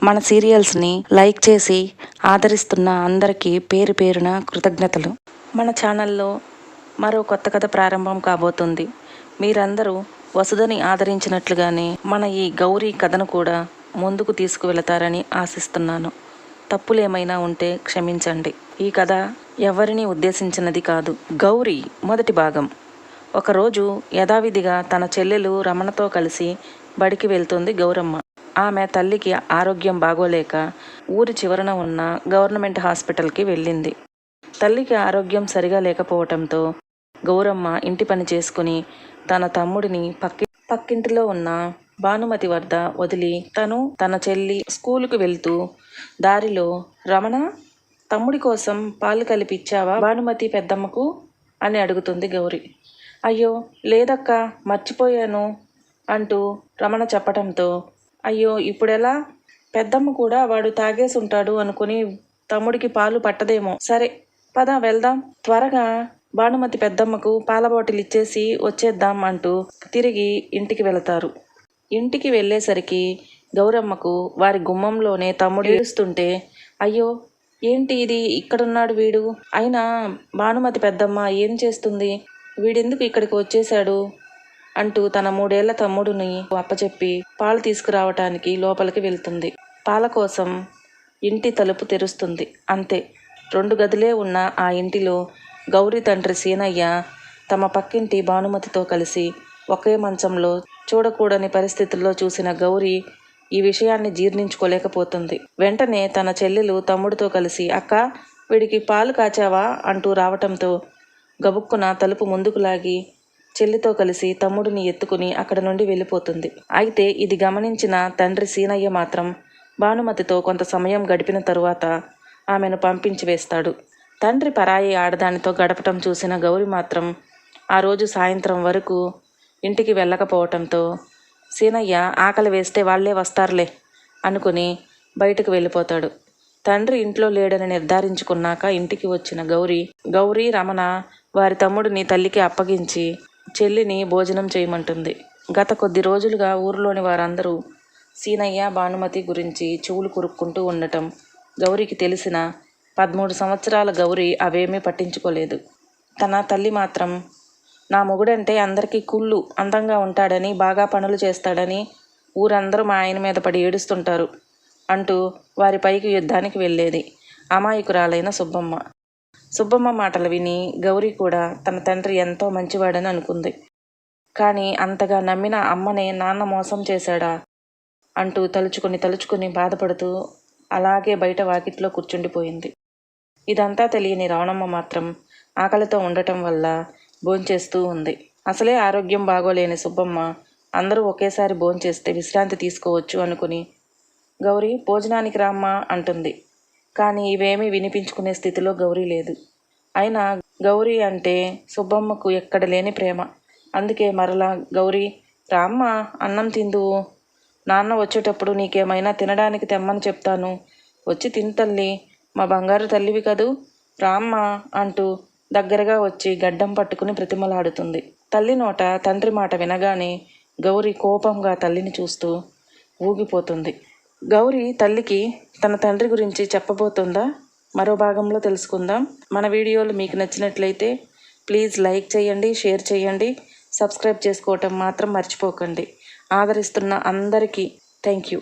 మన సీరియల్స్ని లైక్ చేసి ఆదరిస్తున్న అందరికీ పేరు పేరున కృతజ్ఞతలు. మన ఛానల్లో మరో కొత్త కథ ప్రారంభం కాబోతుంది. మీరందరూ వసుధని ఆదరించినట్లుగానే మన ఈ గౌరీ కథను కూడా ముందుకు తీసుకువెళతారని ఆశిస్తున్నాను. తప్పులేమైనా ఉంటే క్షమించండి. ఈ కథ ఎవరిని ఉద్దేశించినది కాదు. గౌరీ మొదటి భాగం. ఒకరోజు యథావిధిగా తన చెల్లెలు రమణతో కలిసి బడికి వెళ్తుంది గౌరమ్మ. ఆమె తల్లికి ఆరోగ్యం బాగోలేక ఊరి చివరన ఉన్న గవర్నమెంట్ హాస్పిటల్కి వెళ్ళింది. తల్లికి ఆరోగ్యం సరిగా లేకపోవటంతో గౌరమ్మ ఇంటి పని చేసుకుని తన తమ్ముడిని పక్కింటిలో ఉన్న భానుమతి వద్ద వదిలి తన చెల్లి స్కూలుకు వెళ్తూ దారిలో, రమణ, తమ్ముడి కోసం పాలు కలిపిచ్చావా భానుమతి పెద్దమ్మకు అని అడుగుతుంది గౌరీ. అయ్యో లేదక్కా, మర్చిపోయాను అంటూ రమణ చెప్పటంతో, అయ్యో ఇప్పుడెలా? పెద్దమ్మ కూడా వాడు తాగేసి ఉంటాడు అనుకుని తమ్ముడికి పాలు పట్టదేమో. సరే పద వెళ్దాం, త్వరగా భానుమతి పెద్దమ్మకు పాల బాటిల్ ఇచ్చేసి వచ్చేద్దాం అంటూ తిరిగి ఇంటికి వెళతారు. ఇంటికి వెళ్ళేసరికి గౌరమ్మకు వారి గుమ్మంలోనే తమ్ముడు ఏడుస్తుంటే, అయ్యో ఏంటి ఇది, ఇక్కడున్నాడు వీడు, అయినా భానుమతి పెద్దమ్మ ఏం చేస్తుంది, వీడెందుకు ఇక్కడికి వచ్చేశాడు అంటూ తన 3 ఏళ్ల తమ్ముడిని అప్పచెప్పి పాలు తీసుకురావటానికి లోపలికి వెళ్తుంది. పాల కోసం ఇంటి తలుపు తెరుస్తుంది. అంతే, 2 గదులే ఉన్న ఆ ఇంటిలో గౌరీ తండ్రి సీనయ్య తమ పక్కింటి భానుమతితో కలిసి ఒకే మంచంలో చూడకూడని పరిస్థితుల్లో చూసిన గౌరీ ఈ విషయాన్ని జీర్ణించుకోలేకపోతుంది. వెంటనే తన చెల్లెలు తమ్ముడితో కలిసి, అక్క వీడికి పాలు కాచావా అంటూ రావటంతో గబుక్కున తలుపు ముందుకు లాగి చెల్లితో కలిసి తమ్ముడిని ఎత్తుకుని అక్కడ నుండి వెళ్ళిపోతుంది. అయితే ఇది గమనించిన తండ్రి సీనయ్య మాత్రం భానుమతితో కొంత సమయం గడిపిన తరువాత ఆమెను పంపించి వేస్తాడు. తండ్రి పరాయి ఆడదానితో గడపటం చూసిన గౌరి మాత్రం ఆ రోజు సాయంత్రం వరకు ఇంటికి వెళ్ళకపోవటంతో సీనయ్య ఆకలి వేస్తే వాళ్లే వస్తారులే అనుకుని బయటకు వెళ్ళిపోతాడు. తండ్రి ఇంట్లో లేడని నిర్ధారించుకున్నాక ఇంటికి వచ్చిన గౌరీ రమణ వారి తమ్ముడిని తల్లికి అప్పగించి చెల్లిని భోజనం చేయమంటుంది. గత కొద్ది రోజులుగా ఊరిలోని వారందరూ సీనయ్య భానుమతి గురించి చెవులు కురుక్కుంటూ ఉండటం గౌరికి తెలిసిన 13 సంవత్సరాల గౌరీ అవేమీ పట్టించుకోలేదు. తన తల్లి మాత్రం, నా మొగుడంటే అందరికీ కుళ్ళు, అందంగా ఉంటాడని, బాగా పనులు చేస్తాడని ఊరందరూ మా ఆయన మీద పడి ఏడుస్తుంటారు అంటూ వారి పైకి యుద్ధానికి వెళ్ళేది అమాయకురాలైన సుబ్బమ్మ మాటలు విని గౌరీ కూడా తన తండ్రి ఎంతో మంచివాడని అనుకుంది. కానీ అంతగా నమ్మిన అమ్మనే నాన్న మోసం చేశాడా అంటూ తలుచుకుని బాధపడుతూ అలాగే బయట వాకిట్లో కూర్చుండిపోయింది. ఇదంతా తెలియని రావణమ్మ మాత్రం ఆకలితో ఉండటం వల్ల భోంచేస్తూ ఉంది. అసలే ఆరోగ్యం బాగోలేని సుబ్బమ్మ అందరూ ఒకేసారి భోంచేస్తే విశ్రాంతి తీసుకోవచ్చు అనుకుని, గౌరీ భోజనానికి రామ్మా అంటుంది. కానీ ఇవేమీ వినిపించుకునే స్థితిలో గౌరీ లేదు. అయినా గౌరీ అంటే సుబ్బమ్మకు ఎక్కడ లేని ప్రేమ. అందుకే మరలా, గౌరీ రామ్మా, అన్నం తిందువు, నాన్న వచ్చేటప్పుడు నీకేమైనా తినడానికి తెమ్మని చెప్తాను, వచ్చి తిను తల్లి, మా బంగారు తల్లివి కదూ, రామ్మా అంటూ దగ్గరగా వచ్చి గడ్డం పట్టుకుని బ్రతిమలాడుతుంది. తల్లి నోట తండ్రి మాట వినగానే గౌరీ కోపంగా తల్లిని చూస్తూ ఊగిపోతుంది. గౌరీ తల్లికి తన తండ్రి గురించి చెప్పబోతుందా? మరో భాగంలో తెలుసుకుందాం. మన వీడియోలు మీకు నచ్చినట్లయితే ప్లీజ్ లైక్ చేయండి, షేర్ చేయండి, సబ్స్క్రైబ్ చేసుకోవటం మాత్రం మర్చిపోకండి. ఆదరిస్తున్న అందరికీ థ్యాంక్ యూ.